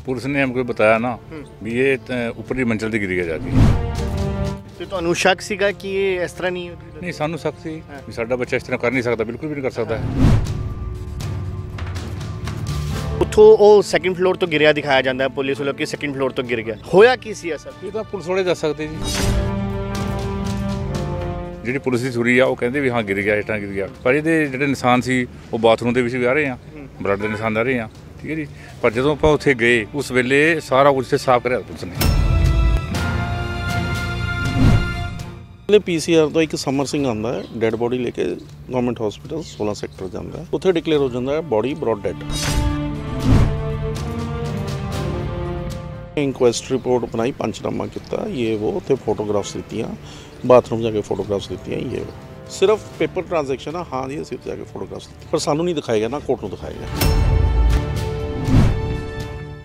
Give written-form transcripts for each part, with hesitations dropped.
Police ने हमको बताया ना भी ये ऊपरली मंजिल से गिर गया जाके। ਤੇ ਤੁਹਾਨੂੰ ਸ਼ੱਕ ਸੀਗਾ ਕਿ ਇਹ ਇਸ ਤਰ੍ਹਾਂ ਨਹੀਂ नहीं सानू शक सी भी साडा बच्चा इस तरह कर नहीं सकता, बिल्कुल भी नहीं कर सकता है। ਉੱਥੋਂ ਉਹ ਸੈਕੰਡ ਫਲੋਰ ਤੋਂ ਗਿਰਿਆ ਦਿਖਾਇਆ ਜਾਂਦਾ ਹੈ ਪੁਲਿਸ ਵੱਲੋਂ ਕਿ ਸੈਕੰਡ ਫਲੋਰ ਤੋਂ ਗਿਰ ਗਿਆ। ਹੋਇਆ ਕੀ ਸੀ ਅਸਲ? ये तो पुलिस वाले दस सकते जी। ਜਿਹੜੀ ਪੁਲਿਸ ਦੀ ਛੁਰੀ ਆ ਉਹ ਕਹਿੰਦੇ ਵੀ ਹਾਂ ਗਿਰ ਗਿਆ, ਹੇਠਾਂ ਗਿਰ ਗਿਆ, ਪਰ ਇਹਦੇ ਜਿਹੜੇ ਨਿਸ਼ਾਨ ਸੀ ਉਹ ਬਾਥਰੂਮ ਦੇ ਵਿੱਚ ਵੀ ਆ ਰਹੇ ਆ, ਬਲੱਡ ਦੇ ਨਿਸ਼ਾਨ ਆ ਰਹੇ ਆ, ਠੀਕ ਹੈ ਜੀ। ਪਰ ਜਦੋਂ ਆਪਾਂ ਉੱਥੇ ਗਏ ਉਸ ਵੇਲੇ ਸਾਰਾ ਕੁਝ ਸਾਫ਼ ਕਰਿਆ ਪੁਲਿਸ ਨੇ। पीसीआर तो एक समर सिंह आता है, डेड बॉडी लेके गवर्नमेंट हॉस्पिटल 16 सैक्टर जाता है, उत्थे डिक्लेयर हो जाता है body broad dead. Inquest report बनाई, पंचनामा किया, ये वो उत्थे फोटोग्राफ्स दित्तियां, बाथरूम जाके फोटोग्राफ्स दित्तियां, ये वो सिर्फ पेपर ट्रांजैक्शन है। हाँ जी, असीं उत्थे जाके फोटोग्राफ्स दित्ती, पर सानू नहीं दिखाएगा ना कोर्ट नूं दिखाएगा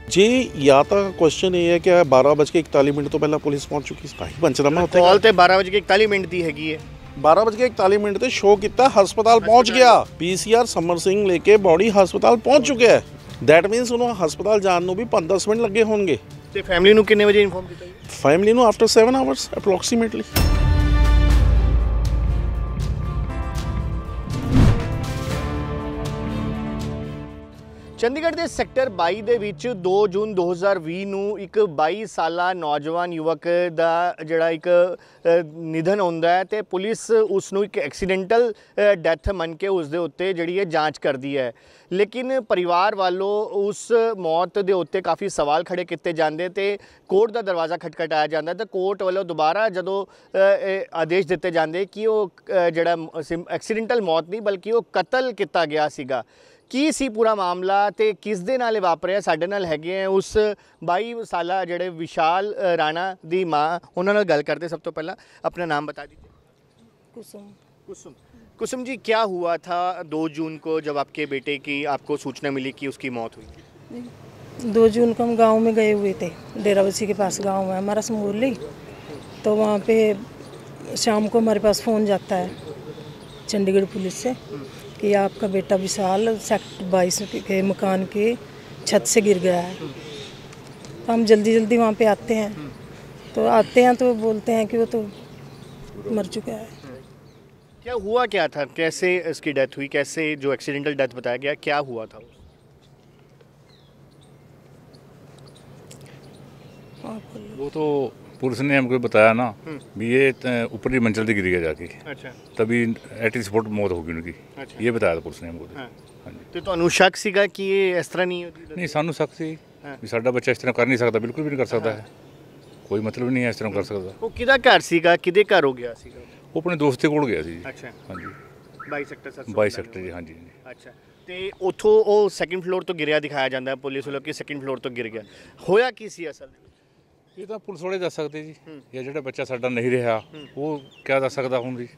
जी। या तो क्वेश्चन ये है कि 12:41 तो पहले पुलिस पहुंच चुकी है, पंचनामा होता है। कॉल ते 12:41 दी हैगी है, 12:41 ते शो किया, हस्पताल पहुंच गया। पीसीआर समर सिंह लेके बॉडी हस्पताल पहुंच चुके हैं, दैट मीनस उन्होंने हस्पताल जाने में भी 15-10 मिनट लगे होंगे। ਤੇ ਫੈਮਿਲੀ ਨੂੰ ਕਿੰਨੇ ਵਜੇ ਇਨਫੋਰਮ ਕੀਤਾ ਜੀ? फैमिली ਨੂੰ आफ्टर 7 आवर्स अप्रोक्सीमेटली। ਚੰਡੀਗੜ੍ਹ ਦੇ ਸੈਕਟਰ 22 ਦੇ ਵਿੱਚ 2 ਜੂਨ 2020 ਨੂੰ ਇੱਕ 22 ਸਾਲਾ ਨੌਜਵਾਨ ਯੁਵਕ ਦਾ ਜਿਹੜਾ ਇੱਕ ਨਿਧਨ ਹੁੰਦਾ ਹੈ ਤੇ ਪੁਲਿਸ ਉਸ ਨੂੰ ਇੱਕ ਐਕਸੀਡੈਂਟਲ ਡੈਥ ਮੰਨ ਕੇ ਉਸ ਦੇ ਉੱਤੇ ਜਿਹੜੀ ਹੈ ਜਾਂਚ ਕਰਦੀ ਹੈ। ਲੇਕਿਨ ਪਰਿਵਾਰ ਵੱਲੋਂ ਉਸ ਮੌਤ ਦੇ ਉੱਤੇ ਕਾਫੀ ਸਵਾਲ ਖੜੇ ਕੀਤੇ ਜਾਂਦੇ ਤੇ ਕੋਰਟ ਦਾ ਦਰਵਾਜ਼ਾ ਖਟਖਟਾਇਆ ਜਾਂਦਾ ਤੇ ਕੋਰਟ ਵੱਲੋਂ ਦੁਬਾਰਾ ਜਦੋਂ ਆਦੇਸ਼ ਦਿੱਤੇ ਜਾਂਦੇ ਕਿ ਉਹ ਜਿਹੜਾ ਐਕਸੀਡੈਂਟਲ ਮੌਤ ਨਹੀਂ ਬਲਕਿ ਉਹ ਕਤਲ ਕੀਤਾ ਗਿਆ ਸੀਗਾ। ਕੀ ਸੀ ਪੂਰਾ ਮਾਮਲਾ ਤੇ ਕਿਸ ਦੇ ਨਾਲ ਵਾਪਰਿਆ? ਸਾਡੇ ਨਾਲ ਹੈਗੇ ਆ ਉਸ 22 ਸਾਲਾ ਜਿਹੜੇ ਵਿਸ਼ਾਲ ਰਾਣਾ ਦੀ ਮਾਂ, ਉਹਨਾਂ ਨਾਲ ਗੱਲ ਕਰਦੇ। सब तो पहला अपना नाम बता दीजिए। कुसुम। कुसुम जी, क्या हुआ था 2 जून को जब आपके बेटे की आपको सूचना मिली कि उसकी मौत हुई? 2 जून को हम गांव में गए हुए थे, डेराबस्सी के पास गांव है हमारा समूरली, तो वहाँ पे शाम को हमारे पास फ़ोन जाता है चंडीगढ़ पुलिस से कि आपका बेटा विशाल सेक्टर 22 के मकान के छत से गिर गया है। तो हम जल्दी वहाँ पे आते हैं, तो बोलते हैं कि वो तो मर चुका है। क्या हुआ क्या था, कैसे इसकी डेथ हुई, कैसे जो एक्सीडेंटल डेथ बताया गया, क्या हुआ था? वो तो पुलिस ने हमको बताया ना भी ये ऊपरली मंजिल से गिर गया जाके। अच्छा। तभी एट स्पॉट मौत होगी उनकी। अच्छा। ये बताया था पुलिस ने हमको। हाँ। हाँ जी। ਤੇ ਤੁਹਾਨੂੰ ਸ਼ੱਕ ਸੀਗਾ ਕਿ ਇਹ ਇਸ ਤਰ੍ਹਾਂ ਨਹੀਂ नहीं सानू शक सी भी साडा बच्चा इस तरह कर नहीं सकता, बिल्कुल भी नहीं कर सकता है, कोई मतलब नहीं है इस तरह कर सकता। ਉਹ ਕਿਹਦਾ ਘਰ ਸੀਗਾ, ਕਿਹਦੇ ਘਰ ਹੋ ਗਿਆ ਸੀਗਾ? वो अपने दोस्त के कोल गया सी। ਅੱਛਾ। हाँ जी। 22 ਸੈਕਟਰ ਸਰ। 22 ਸੈਕਟਰ ਜੀ। हाँ जी। ਅੱਛਾ। ਤੇ ਉੱਥੋਂ ਉਹ ਸੈਕੰਡ ਫਲੋਰ ਤੋਂ ਗਿਰਿਆ ਦਿਖਾਇਆ ਜਾਂਦਾ ਹੈ ਪੁਲਿਸ ਵੱਲੋਂ ਕਿ ਸੈਕੰਡ ਫਲੋਰ ਤੋਂ ਗਿਰ ਗਿਆ। ਹੋਇਆ ਕੀ ਸੀ ਅਸਲ? ਇਹ ਤਾਂ ਪੁਲਿਸ ਵਾਲੇ ਦੱਸ ਸਕਦੇ ਜੀ, ਜਾਂ ਜਿਹੜਾ ਬੱਚਾ ਸਾਡਾ ਨਹੀਂ ਰਿਹਾ ਉਹ ਕਿਆ ਦੱਸ ਸਕਦਾ ਹੁਣ ਜੀ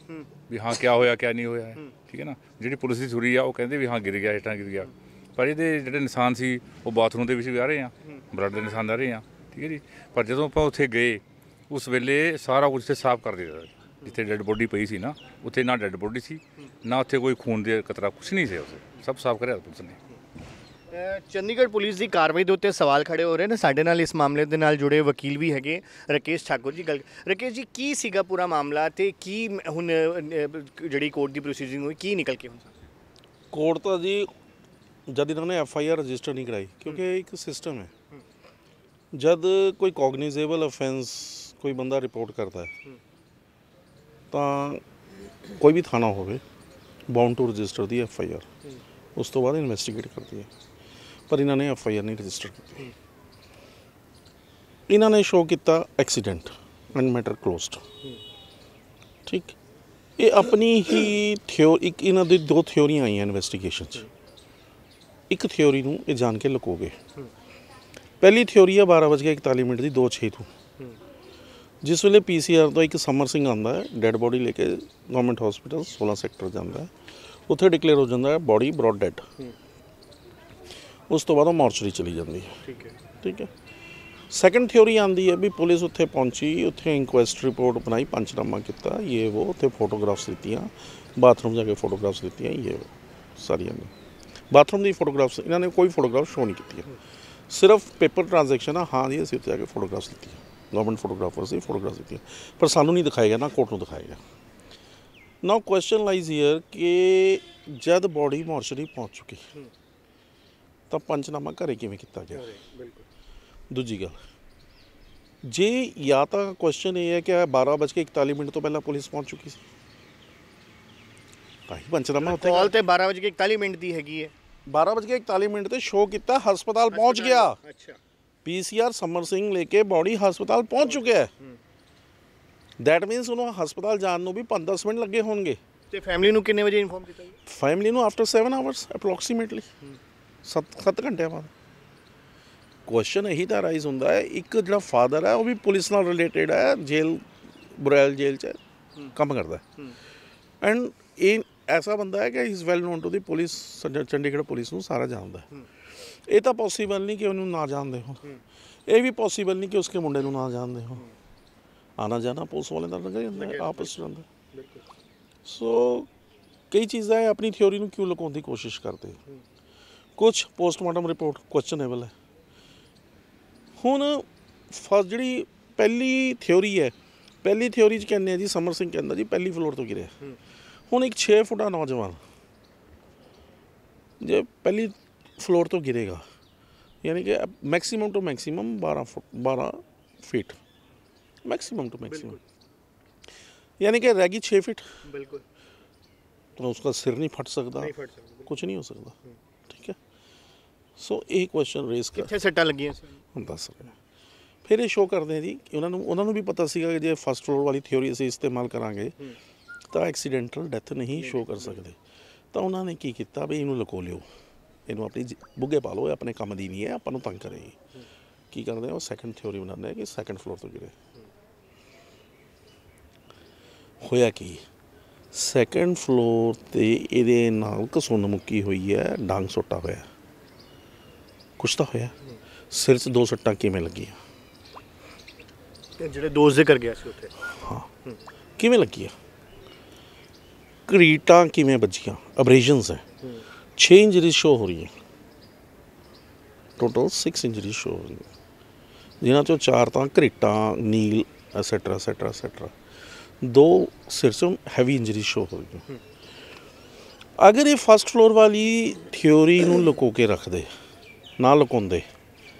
ਵੀ ਹਾਂ ਕਿਆ ਹੋਇਆ ਕਿਆ ਨਹੀਂ ਹੋਇਆ, ਠੀਕ ਹੈ ਨਾ। ਜਿਹੜੀ ਪੁਲਿਸ ਦੀ ਛੁਰੀ ਆ ਉਹ ਕਹਿੰਦੇ ਵੀ ਹਾਂ ਗਿਰ ਗਿਆ, ਹੇਠਾਂ ਗਿਰ ਗਿਆ, ਪਰ ਇਹਦੇ ਜਿਹੜੇ ਨਿਸ਼ਾਨ ਸੀ ਉਹ ਬਾਥਰੂਮ ਦੇ ਵਿੱਚ ਵੀ ਆ ਰਹੇ ਆ, ਬਲੱਡ ਦੇ ਨਿਸ਼ਾਨ ਆ ਰਹੇ ਆ, ਠੀਕ ਹੈ ਜੀ। ਪਰ ਜਦੋਂ ਆਪਾਂ ਉੱਥੇ ਗਏ ਉਸ ਵੇਲੇ ਸਾਰਾ ਕੁਝ ਸਾਫ਼ ਕਰ ਦਿੱਤਾ। ਜਿੱਥੇ ਡੈੱਡ ਬੋਡੀ ਪਈ ਸੀ ਨਾ ਉੱਥੇ ਨਾ ਡੈੱਡ ਬੋਡੀ ਸੀ, ਨਾ ਉੱਥੇ ਕੋਈ ਖੂਨ ਦੇ ਕਤਰਾ, ਕੁਛ ਨਹੀਂ ਸੀ, ਉੱਥੇ ਸਭ ਸਾਫ਼ ਕਰਿਆ ਪੁਲਿਸ ਨੇ। ਚੰਡੀਗੜ੍ਹ ਪੁਲਿਸ ਦੀ ਕਾਰਵਾਈ ਦੇ ਉੱਤੇ ਸਵਾਲ ਖੜੇ ਹੋ ਰਹੇ ਨੇ। ਸਾਡੇ ਨਾਲ ਇਸ ਮਾਮਲੇ ਦੇ ਨਾਲ ਜੁੜੇ ਵਕੀਲ ਵੀ ਹੈਗੇ, ਰਾਕੇਸ਼ ਠਾਕੁਰ ਜੀ। ਗੱਲ ਰਾਕੇਸ਼ ਜੀ, ਕੀ ਸੀਗਾ ਪੂਰਾ ਮਾਮਲਾ ਤੇ ਕੀ ਹੁਣ ਜਿਹੜੀ ਕੋਰਟ ਦੀ ਪ੍ਰੋਸੀਜਿੰਗ ਹੋਈ, ਕੀ ਨਿਕਲ ਕੇ ਹੁਣ? कोर्ट तो जी जब इन्होंने FIR रजिस्टर नहीं कराई, क्योंकि एक सिस्टम है, जब कोई कॉग्निजेबल ऑफेंस कोई बंदा रिपोर्ट करता है तो कोई भी थाना होवे बाउंड टू रजिस्टर दी FIR, उस तो बाद इन्वेस्टिगेट करती है, पर इन्होंने FIR नहीं रजिस्टर की। इन्होंने शो किया एक्सीडेंट एंड मैटर क्लोज्ड, ठीक। ये अपनी ही एक इन्हों दी 2 थ्योरियां आई इन्वेस्टिगेशन च। एक थ्योरी नूं ये जान के लुको गए। पहली थ्योरी है 12:41 की 2:06 तो जिस वेले PCR तो एक समर सिंह आता है, डेड बॉडी लेके गवर्नमेंट हॉस्पिटल 16 सैक्टर जाता है, उत्थे डिक्लेयर हो जाता है बॉडी ब्रॉड डेड। उस तो बाद मॉर्चरी चली जाती है, ठीक है। सैकेंड थ्योरी आती है भी पुलिस उत्थे पहुंची, उत्थे इंक्वेस्ट रिपोर्ट बनाई, पंचनामा किया, ये वो उत्थे फोटोग्राफ्स दित्तियां, बाथरूम जाके फोटोग्राफ्स दित्तियां, ये वो सारियां ने बाथरूम की फोटोग्राफ्स इन्होंने कोई फोटोग्राफ शो नहीं की। ਸਿਰਫ ਪੇਪਰ ਟ੍ਰਾਂਜੈਕਸ਼ਨ ਆ। ਹਾਂ ਜੀ ਅਸੀਂ ਉੱਥੇ ਜਾ ਕੇ ਫੋਟੋਗ੍ਰਾਫਸ ਲਿੱਤੀਆਂ, ਗਵਰਨਮੈਂਟ ਫੋਟੋਗ੍ਰਾਫਰ ਸੀ, ਫੋਟੋਗ੍ਰਾਫਸ ਲਿੱਤੀਆਂ, ਪਰ ਸਾਨੂੰ ਨਹੀਂ ਦਿਖਾਇਆ ਗਿਆ, ਨਾ ਕੋਰਟ ਨੂੰ ਦਿਖਾਇਆ ਗਿਆ। ਨਾਓ ਕੁਐਸਚਨ ਲਾਈਜ਼ ਹੀਅਰ ਕਿ ਜਦ ਬੋਡੀ ਮੋਰਚਰੀ ਪਹੁੰਚ ਚੁੱਕੀ ਤਾਂ ਪੰਚਨਾਮਾ ਘਰੇ ਕਿਵੇਂ ਕੀਤਾ ਗਿਆ। ਦੂਜੀ ਗੱਲ, ਜੇ ਜਾਂ ਤਾਂ ਕੁਐਸਚਨ ਇਹ ਹੈ ਕਿ 12:41 ਤੋਂ ਪਹਿਲਾਂ ਪੁਲਿਸ ਪਹੁੰਚ ਚੁੱਕੀ ਸੀ ਤਾਂ ਹੀ ਪੰਚਨਾਮਾ ਉੱਥੇ ਕਾਲ ਤੇ 12:41 ਦੀ ਹੈਗੀ ਹੈ। 12:41 ਤੇ ਸ਼ੋਅ ਕੀਤਾ, ਹਸਪਤਾਲ ਪਹੁੰਚ ਗਿਆ। ਅੱਛਾ, ਪੀਸੀਆਰ ਸਮਰ ਸਿੰਘ ਲੈ ਕੇ ਬੋਡੀ ਹਸਪਤਾਲ ਪਹੁੰਚ ਚੁੱਕਿਆ ਹੈ। ਦੈਟ ਮੀਨਸ ਉਹਨੂੰ ਹਸਪਤਾਲ ਜਾਣ ਨੂੰ ਵੀ 5-10 ਮਿੰਟ ਲੱਗੇ ਹੋਣਗੇ। ਤੇ ਫੈਮਿਲੀ ਨੂੰ ਕਿੰਨੇ ਵਜੇ ਇਨਫੋਰਮ ਕੀਤਾ ਜੀ? ਫੈਮਿਲੀ ਨੂੰ ਆਫਟਰ 7 ਆਵਰਸ ਅਪਰੋਕਸੀਮੇਟਲੀ 7 ਘੰਟਿਆਂ ਬਾਅਦ। ਕੁਐਸਚਨ ਇਹੀ ਤਾਂ ਰਾਈਜ਼ ਹੁੰਦਾ ਹੈ, ਇੱਕ ਜਿਹੜਾ ਫਾਦਰ ਹੈ ਉਹ ਵੀ ਪੁਲਿਸ ਨਾਲ ਰਿਲੇਟਡ ਹੈ, ਬੁਰੈਲ ਜੇਲ੍ਹ 'ਚ ਕੰਮ ਕਰਦਾ ਐਂਡ ਇਹ ਐਸਾ ਬੰਦਾ ਹੈ ਕਿ is well non to the police, Chandigarh police ਨੂੰ ਸਾਰਾ ਜਾਣਦਾ। ਇਹ ਤਾਂ ਪੋਸੀਬਲ ਨਹੀਂ ਕਿ ਉਹਨੂੰ ਨਾ ਜਾਣਦੇ ਹੋ, ਇਹ ਵੀ ਪੋਸੀਬਲ ਨਹੀਂ ਕਿ ਉਸਕੇ ਮੁੰਡੇ ਨੂੰ ਨਾ ਜਾਣਦੇ ਹੋ। ਆਣਾ ਜਾਣਾ ਪੁਲਿਸ ਵਾਲੇ ਦਾ ਲੱਗਾ ਜਾਂਦਾ ਹੈ, ਆਪਸ 'ਚ ਜਾਂਦਾ। ਸੋ ਕਈ ਚੀਜ਼ਾਂ ਹੈ ਆਪਣੀ ਥਿਓਰੀ ਨੂੰ ਕਿਉਂ ਲੁਕਾਉਣ ਦੀ ਕੋਸ਼ਿਸ਼ ਕਰਦੇ। ਕੁਛ ਪੋਸਟਮਾਰਟਮ ਰਿਪੋਰਟ ਕੁਐਸਚਨੇਬਲ ਹੈ। ਹੁਣ ਫਸਟ ਜਿਹੜੀ ਪਹਿਲੀ ਥਿਓਰੀ ਹੈ, ਪਹਿਲੀ ਥਿਓਰੀ 'ਚ ਕਹਿੰਦੇ ਆ ਜੀ ਸਮਰ ਸਿੰਘ ਕਹਿੰਦਾ ਜੀ ਪਹਿਲੀ ਫਲੋਰ ਤੋਂ ਗਿਰਿਆ। ਹੁਣ ਇੱਕ 6 ਫੁੱਟਾ ਨੌਜਵਾਨ ਜੇ ਪਹਿਲੀ ਫਲੋਰ ਤੋਂ ਗਿਰੇਗਾ, ਯਾਨੀ ਕਿ maximum to maximum 12 feet maximum to maximum, यानी कि रहेगी 6 फीट। बिल्कुल। तो उसका सिर नहीं फट सकता, कुछ नहीं हो सकता। ठीक है। सो एक क्वेश्चन रेस कर कितने सट्टा लगी हम दस रहे हैं। फिर ये शो करते हैं जी उन्होंने भी पता सीगा कि जो फर्स्ट फ्लोर वाली थ्योरी असीं इस्तेमाल करांगे तो एक्सीडेंटल डैथ नहीं शो कर सकते। तो उन्होंने की किया भी इनू लुको लियो, इनू अपनी बुग्गे पा लो, अपने काम दी नहीं है, आपां नूं तंग करेगी। की करते हैं वो सैकेंड थ्योरी बनाते हैं कि सैकेंड फ्लोर तो गिरे। होया कि सैकेंड फ्लोर ते इहदे नाल घसुन्न मुक्की हुई है, डांग सोटा होया, कुछ तो होया। सिर 'च 2 सट्टां किवें लगियां? ਜਿਹੜੇ ਦੋਸਤ ਜ਼ਿਕਰ ਗਿਆ ਸੀ ਉੱਥੇ, हाँ किवें लगियां? घरीटां किवें ਵੱਜੀਆਂ? ਅਬਰੇਸ਼ਨਸ है। 6 इंजरीज शो हो रही हैं, टोटल 6 इंजरीज शो हो रही हैं, जिन्हां चों 4 ਤਾਂ ਘਰੀਟਾਂ, ਨੀਲ ਐਸੈਟਰਾ ਐਸੈਟਰਾ ਐਸੈਟਰਾ, 2 सिर से हैवी इंजरी शो हो रही। अगर ये फर्स्ट फ्लोर वाली थ्योरी नूं लुको के रख दे, ना लुकाउंदे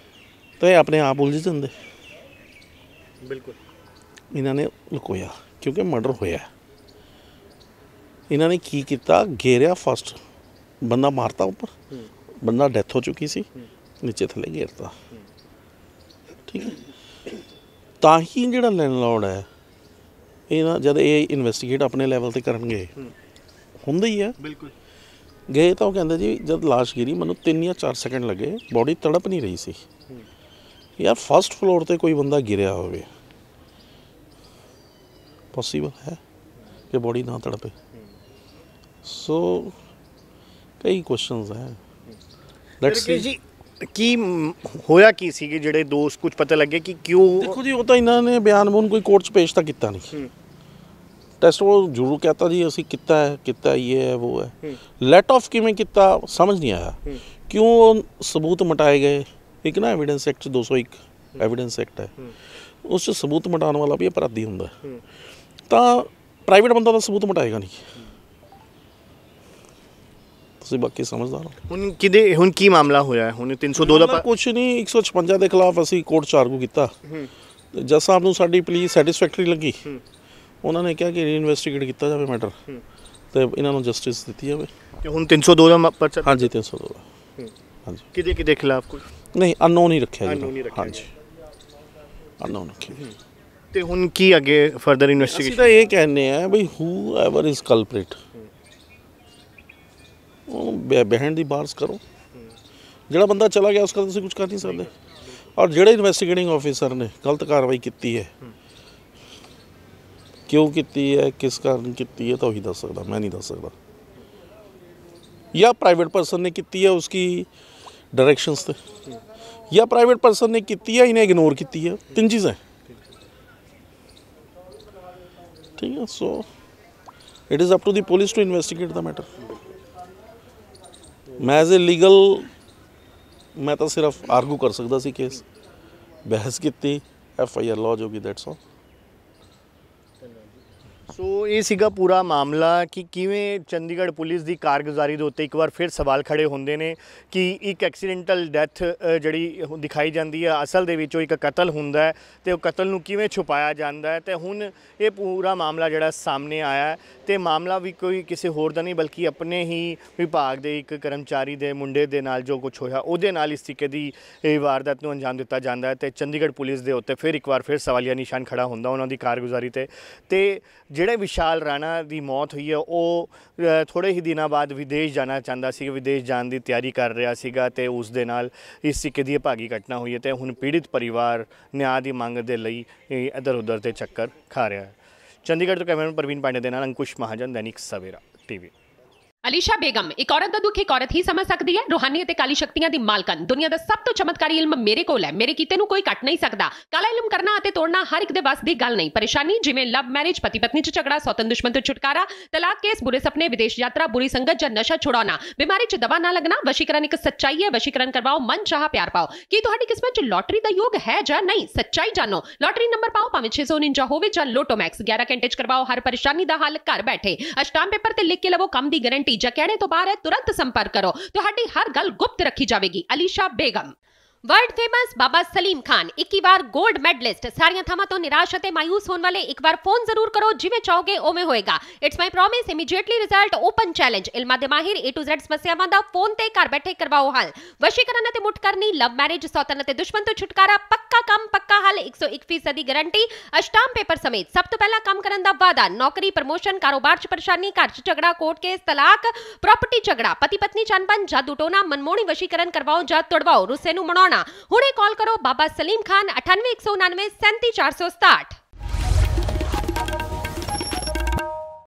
तो ये अपने आप उलझ जाते। बिल्कुल। इन्होंने लुकोया क्योंकि मर्डर होया। इन्होंने की किया, घेरिया फर्स्ट बंदा मारता ऊपर, बंदा डैथ हो चुकी सी, नीचे थले घेरता। ठीक है। ताही जिहड़ा लैंडलॉर्ड है ਇਹ ਨਾ ਜਦ ਇਹ ਇਨਵੈਸਟੀਗੇਟ ਆਪਣੇ ਲੈਵਲ ਤੇ ਕਰਨਗੇ ਹੁੰਦਾ ਹੀ ਹੈ। ਬਿਲਕੁਲ। ਗਏ ਤਾਂ ਉਹ ਕਹਿੰਦੇ ਜੀ ਜਦ ਲਾਸ਼ ਗਿਰੀ ਮੈਨੂੰ 3 ਜਾਂ 4 ਸੈਕਿੰਡ ਲੱਗੇ, ਬੋਡੀ ਤੜਪ ਨਹੀਂ ਰਹੀ ਸੀ। ਯਾਰ ਫਸਟ ਫਲੋਰ ਤੇ ਕੋਈ ਬੰਦਾ ਗਿਰਿਆ ਹੋਵੇ, ਪੋਸੀਬਲ ਹੈ ਕਿ ਬੋਡੀ ਨਾ ਤੜਪੇ? ਸੋ ਕਈ ਕੁਐਸਚਨਸ ਹੈ। ਲੈਟਸ ਸੀ ਜੀ ਕੀ ਹੋਇਆ ਕੀ ਸੀ ਕਿ ਜਿਹੜੇ ਦੋਸਤ ਕੁਝ ਪਤਾ ਲੱਗੇ ਕਿ ਕਿਉਂ? ਦੇਖੋ ਜੀ ਉਹ ਤਾਂ ਇਹਨਾਂ ਨੇ ਬਿਆਨ ਬੂਨ ਕੋਈ ਕੋਰਟ 'ਚ ਪੇਸ਼ ਤਾਂ ਕੀਤਾ ਨਹੀਂ। ਟੈਸਟ ਉਹ ਜ਼ਰੂਰ ਕਹਤਾ ਜੀ ਅਸੀਂ ਕੀਤਾ ਹੈ ਇਹ ਹੈ ਉਹ ਹੈ। ਲੈਟ ਆਫ ਕਿਵੇਂ ਕੀਤਾ ਸਮਝ ਨਹੀਂ ਆਇਆ। ਕਿਉਂ ਸਬੂਤ ਮਟਾਏ ਗਏ? ਇੱਕ ਨਾ ਐਵੀਡੈਂਸ ਐਕਟ 201 ਐਵੀਡੈਂਸ ਐਕਟ ਹੈ, ਉਸ 'ਚ ਸਬੂਤ ਮਟਾਉਣ ਵਾਲਾ ਵੀ ਅਪਰਾਧੀ ਹੁੰਦਾ। ਤਾਂ ਪ੍ਰਾਈਵੇਟ ਬੰਦਾ ਤਾਂ ਸਬੂਤ ਮਟਾਏਗਾ ਨਹੀਂ। ਤੁਸੀਂ ਬਾਕੀ ਸਮਝਦਾਰ ਹੋ। ਹੁਣ ਕੀ ਮਾਮਲਾ ਹੋਇਆ? ਹੁਣ 302 ਦਾ ਕੁਛ ਨਹੀਂ, 156 ਦੇ ਖਿਲਾਫ ਅਸੀਂ ਕੋਰਟ 'ਚ ਆਰਗੂ ਕੀਤਾ। ਜੱਜ ਸਾਹਿਬ ਨੂੰ ਸਾਡੀ ਪਲੀਜ਼ ਸੈਟੀਸਫੈਕਟਰੀ ਲੱਗੀ। ਉਹਨਾਂ ਨੇ ਕਿਹਾ ਕਿ ਰੀਇਨਵੈਸਟੀਗੇਟ ਕੀਤਾ ਜਾਵੇ ਮੈਟਰ ਤੇ ਇਹਨਾਂ ਨੂੰ ਜਸਟਿਸ ਦਿੱਤੀ ਜਾਵੇ। ਤੇ ਹੁਣ 302 ਦਾ ਪਰਚਾ? ਹਾਂਜੀ 302 ਦਾ। ਹਾਂਜੀ। ਕਿਹਦੇ ਖਿਲਾਫ? ਕੋਈ ਨਹੀਂ, ਅਨਨੋਨ ਹੀ ਰੱਖਿਆ ਜੀ। ਹਾਂਜੀ, ਅਨਨੋਨ ਰੱਖਿਆ। ਤੇ ਹੁਣ ਕੀ ਅੱਗੇ ਫਰਦਰ ਇਨਵੈਸਟੀਗੇਸ਼ਨ? ਅਸੀਂ ਤਾਂ ਇਹ ਕਹਿੰਦੇ ਆ ਬਈ ਹੂ ਐਵਰ ਇਜ਼ ਕਲਪ੍ਰਿਟ ਉਹ ਬਹਿਣ ਦੀ ਬਾਰਸ ਕਰੋ। ਜਿਹੜਾ ਬੰਦਾ ਚਲਾ ਗਿਆ ਉਸका ਤੁਸੀਂ ਕੁਝ ਕਰ ਨਹੀਂ ਸਕਦੇ। ਔਰ ਜਿਹੜੇ ਇਨਵੈਸਟੀਗੇਟਿੰਗ ਆਫਿਸਰ ਨੇ ਗਲਤ ਕਾਰਵਾਈ ਕੀਤੀ ਹੈ, ਕਿਉਂ ਕੀਤੀ ਹੈ, ਕਿਸ ਕਾਰਨ ਕੀਤੀ ਹੈ, ਤਾਂ ਉਹੀ ਦੱਸ ਸਕਦਾ, ਮੈਂ ਨਹੀਂ ਦੱਸ ਸਕਦਾ। ਜਾਂ ਪ੍ਰਾਈਵੇਟ ਪਰਸਨ ਨੇ ਕੀਤੀ ਹੈ ਉਸकी डायरेक्शंस ਤੇ, ਜਾਂ ਪ੍ਰਾਈਵੇਟ ਪਰਸਨ ਨੇ ਕੀਤੀ ਹੈ ਇਹਨੇ ਇਗਨੋਰ ਕੀਤੀ ਹੈ। 3 ਚੀਜ਼ਾਂ। ਠੀਕ ਹੈ। So it is up to the police to investigate the matter. मैं एज ए लीगल मैं तो सिर्फ आर्गू कर सकता सी केस, बहस की, FIR लॉज होगी, दैट्स ऑल। ਸੋ ਇਹ ਸੀਗਾ ਪੂਰਾ ਮਾਮਲਾ ਕਿ ਕਿਵੇਂ ਚੰਡੀਗੜ੍ਹ ਪੁਲਿਸ ਦੀ ਕਾਰਗੁਜ਼ਾਰੀ ਦੇ ਉੱਤੇ ਇੱਕ ਵਾਰ ਫਿਰ ਸਵਾਲ ਖੜੇ ਹੁੰਦੇ ਨੇ ਕਿ ਇੱਕ ਐਕਸੀਡੈਂਟਲ ਡੈਥ ਜਿਹੜੀ ਦਿਖਾਈ ਜਾਂਦੀ ਹੈ, ਅਸਲ ਦੇ ਵਿੱਚ ਉਹ ਇੱਕ ਕਤਲ ਹੁੰਦਾ ਹੈ ਤੇ ਉਹ ਕਤਲ ਨੂੰ ਕਿਵੇਂ ਛੁਪਾਇਆ ਜਾਂਦਾ ਹੈ। ਤੇ ਹੁਣ ਇਹ ਪੂਰਾ ਮਾਮਲਾ ਜਿਹੜਾ ਸਾਹਮਣੇ ਆਇਆ ਤੇ ਮਾਮਲਾ ਵੀ ਕੋਈ ਕਿਸੇ ਹੋਰ ਦਾ ਨਹੀਂ ਬਲਕਿ ਆਪਣੇ ਹੀ ਵਿਭਾਗ ਦੇ ਇੱਕ ਕਰਮਚਾਰੀ ਦੇ ਮੁੰਡੇ ਦੇ ਨਾਲ ਜੋ ਕੁਝ ਹੋਇਆ ਉਹਦੇ ਨਾਲ ਇਸ ਤਰੀਕੇ ਦੀ ਵਾਰਦਾਤ ਨੂੰ ਅੰਜਾਮ ਦਿੱਤਾ ਜਾਂਦਾ ਹੈ। ਤੇ ਚੰਡੀਗੜ੍ਹ ਪੁਲਿਸ ਦੇ ਉੱਤੇ ਫਿਰ ਇੱਕ ਵਾਰ ਫਿਰ ਸਵਾਲੀਆ ਨਿਸ਼ਾਨ ਖੜਾ ਹੁੰਦਾ ਉਹਨਾਂ ਦੀ ਕਾਰਗੁਜ਼ਾਰੀ ਤੇ ਜਿਹੜੇ ਵਿਸ਼ਾਲ ਰਾਣਾ ਦੀ ਮੌਤ ਹੋਈ ਹੈ ਉਹ ਥੋੜ੍ਹੇ ਹੀ ਦਿਨਾਂ ਬਾਅਦ ਵਿਦੇਸ਼ ਜਾਣਾ ਚਾਹੁੰਦਾ ਸੀ, ਵਿਦੇਸ਼ ਜਾਣ ਦੀ ਤਿਆਰੀ ਕਰ ਰਿਹਾ ਸੀਗਾ ਤੇ ਉਸ ਦੇ ਨਾਲ ਇਸ ਤਰੀਕੇ ਦੀ ਭਾਗੀ ਘਟਨਾ ਹੋਈ ਹੈ ਤੇ ਹੁਣ ਪੀੜਿਤ ਪਰਿਵਾਰ ਨਿਆਂ ਦੀ ਮੰਗ ਦੇ ਲਈ ਇੱਧਰ ਉੱਧਰ ਤੇ ਚੱਕਰ ਖਾ ਰਿਹਾ ਹੈ। ਚੰਡੀਗੜ੍ਹ ਤੋਂ ਕੈਮਰਾਮੈਨ ਪ੍ਰਵੀਨ ਪਾਂਡੇ ਦੇ ਨਾਲ ਅੰकुश महाजन, दैनिक सवेरा TV। ਅਲੀਸ਼ਾ ਬੇਗਮ, ਇੱਕ ਔਰਤ ਦਾ ਦੁੱਖ ਇੱਕ ਔਰਤ ਹੀ ਸਮਝ ਸਕਦੀ ਹੈ। ਰੂਹਾਨੀ ਅਤੇ ਕਾਲੀ ਸ਼ਕਤੀਆਂ ਦੀ ਮਾਲਕਨ, ਦੁਨੀਆ ਦਾ ਸਭ ਤੋਂ ਚਮਤਕਾਰੀ ਇਲਮ ਮੇਰੇ ਕੋਲ ਹੈ, ਮੇਰੇ ਕੀਤੇ ਨੂੰ ਕੋਈ ਕੱਟ ਨਹੀਂ ਸਕਦਾ। ਕਾਲਾ ਇਲਮ ਕਰਨਾ ਅਤੇ ਤੋੜਨਾ ਹਰ ਇੱਕ ਦੇ ਵੱਸ ਦੀ ਗੱਲ ਨਹੀਂ। ਪਰੇਸ਼ਾਨੀ ਜਿਵੇਂ ਲਵ ਮੈਰਿਜ, ਪਤੀ ਪਤਨੀ 'ਚ ਝਗੜਾ, ਸੌਤਨ ਦੁਸ਼ਮਣ ਤੋਂ ਛੁਟਕਾਰਾ, ਤਲਾਕ ਕੇਸ, ਬੁਰੇ ਸੁਪਨੇ, ਵਿਦੇਸ਼ ਯਾਤਰਾ, ਬੁਰੀ ਸੰਗਤ ਜਾਂ ਨਸ਼ਾ ਛੁਡਾਉਣਾ, ਬਿਮਾਰੀ 'ਚ ਦਵਾ ਨਾ ਲੱਗਣਾ। ਵਸ਼ੀਕਰਨ ਇੱਕ ਸੱਚਾਈ ਹੈ, ਵਸ਼ੀਕਰਨ ਕਰਵਾਓ, ਮਨ ਚਾਹਾ ਪਿਆਰ ਪਾਓ। ਕੀ ਤੁਹਾਡੀ ਕਿਸਮਤ 'ਚ ਲੋਟਰੀ ਦਾ ਯੋਗ ਹੈ ਜਾਂ ਨਹੀਂ? ਸੱਚਾਈ ਜਾਣੋ। ਲੋਟਰੀ ਨੰਬਰ ਪਾਓ, ਭਾਵੇਂ 649 ਹੋਵੇ ਜਾਂ ਲੋਟੋ ਮੈਕਸ। 11 ਘੰਟੇ 'ਚ ਕਰਵਾਓ ਹਰ ਪਰੇਸ਼ਾਨੀ ਦਾ ਹੱਲ ਘਰ ਬੈਠੇ। ਅਸ਼ਟਾਮ ਪੇਪਰ ਤੇ ਲਿਖ ਕੇ ਲਵੋ ਕੰਮ ਦੀ ਗਾਰੰਟੀ। ਜਾਂ ਕਹਿਣੇ ਤੋਂ ਬਾਹਰ तुरंत संपर्क करो, ਤੁਹਾਡੀ ਹਰ ਗੱਲ ਗੁਪਤ ਰੱਖੀ ਜਾਵੇਗੀ। ਅਲੀਸ਼ਾ ਬੇਗਮ। वर्ल्ड फेमस बाबा सलीम खान 21 ਵਾਰ गोल्ड मेडलिस्ट। ਸਾਰੀਆਂ ਥਾਵਾਂ ਤੋਂ ਨਿਰਾਸ਼ ਅਤੇ ਮਾਇੂਸ ਹੋਣ ਵਾਲੇ ਇੱਕ ਵਾਰ ਫੋਨ ਜ਼ਰੂਰ ਕਰੋ, ਜਿਵੇਂ ਚਾਹੋਗੇ ਉਵੇਂ ਹੋਏਗਾ। It's my promise, immediately result, open challenge. ਇਲਮਾਂ ਦੇ ਮਾਹਿਰ A to Z ਸਮੱਸਿਆਵਾਂ ਦਾ ਫੋਨ ਤੇ ਘਰ ਬੈਠੇ ਕਰਵਾਓ ਹੱਲ। ਵਸ਼ੀਕਰਨ ਅਤੇ ਮੁੱਠ ਕਰਨੀ, ਲਵ ਮੈਰਿਜ, ਸੌਤਨ ਅਤੇ ਦੁਸ਼ਮਣ ਤੋਂ ਛੁਟਕਾਰਾ, ਪੱਕਾ ਕੰਮ ਪੱਕਾ ਹੱਲ, 101% ਦੀ ਗਾਰੰਟੀ। ਅਸ਼ਟਾਮ ਪੇਪਰ ਸਮੇਤ ਸਭ ਤੋਂ ਪਹਿਲਾਂ ਕੰਮ ਕਰਨ ਦਾ ਵਾਅਦਾ। ਨੌਕਰੀ, ਪ੍ਰਮੋਸ਼ਨ, ਕਾਰੋਬਾਰ 'ਚ ਪਰੇਸ਼ਾਨੀ, ਘਰ 'ਚ ਝਗੜਾ, ਕੋਰਟ ਕੇਸ, ਤਲਾਕ, ਪ੍ਰਾਪਰਟੀ ਝਗੜਾ, ਪਤੀ ਪਤਨੀ 'ਚ ਅਣਬਣ, ਜਾਦੂ ਟੋਨਾ, ਮਨਮੋਹਣੀ ਵਸ਼ੀਕਰਨ ਕਰਵਾਓ ਜਾਂ ਤੁੜਵਾਓ, ਰੁੱਸੇ ਨੂੰ ਮਨਾਉਣਾ। ਹੁਣੇ ਕਾਲ ਕਰੋ ਬਾਬਾ ਸਲੀਮ ਖਾਨ 98 199 37 467।